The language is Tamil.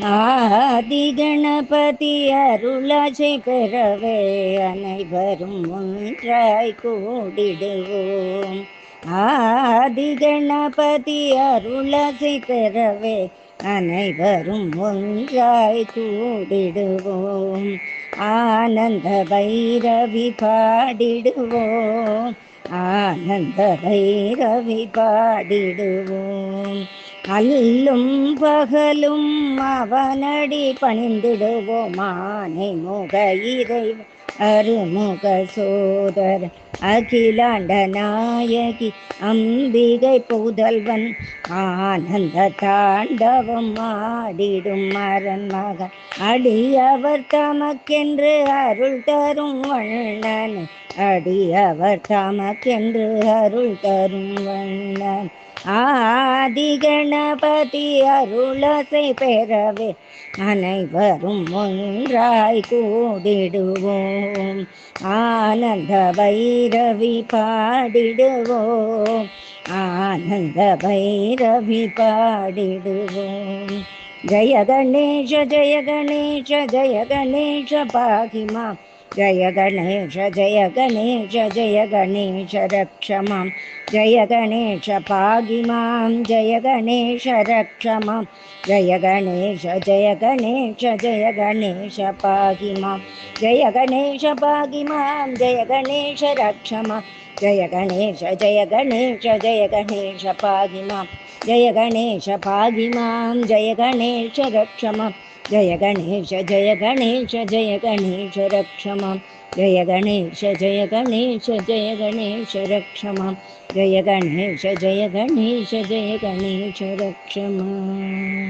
ஆதி கணபதி அருளாசை பெறவே அனைவரும் ஒன்றாய் கூடிடுவோம். ஆதி கணபதி அருளாசை பெறவே அனைவரும் ஒன்றாய் கூடிடுவோம். ஆனந்த பைரவி பாடிடுவோம். ஆனந்த பைரவி பாடிடுவோம். அல்லும் பகலும் அவனடி பணிந்திடுவோம். ஆனை முக இறைவன் அருமுக சோதர அகிலாண்ட நாயகி அம்பிகை புதல்வன் ஆனந்த தாண்டவம் ஆடிடும் மரன் மகன் அடியவர் தமக்கென்று அருள் தரும் வண்ணன். அடியவர் தமக்கென்று அருள் தரும் வண்ணன். ஆதி கணபதி அருளாசை பெறவே அனைவரும் ஒன்றாய் கூடிடுவோம். ஆனந்த பைரவி பாடிடுவோம். ஆனந்த பைரவி பாடிடுவோம். ஜய கணேஷ ஜய கணேஷ ஜய கணேஷ பாகிமா. ஜய கணேஷ ஜய கணேஷ ஜய கணேஷ ரக்ஷமாம். ஜய கணேஷ பாகிமாம். ஜய கணேஷ ரக்ஷமாம். ஜய கணேஷ ஜய கணேஷ ஜய கணேஷ பாகிமாம். ஜய கணேஷ பாகிமாம். ஜய கணேஷ ரக்ஷமாம். ஜய கணேஷ ஜய கணேஷ ஜய கணேஷ பாகிமாம். ஜய கணேஷ பாகிமாம். ஜய கணேஷ ரக்ஷமாம். ஜய கணேஷ ஜய கணேஷ ஜய கணேஷ ரக்ஷமாம். ஜய கணேஷ ஜய கணேஷ ஜய கணேஷ ரக்ஷமாம். ஜய கணேஷ ஜய கணேஷ ஜய கணேஷ ரக்ஷமாம்.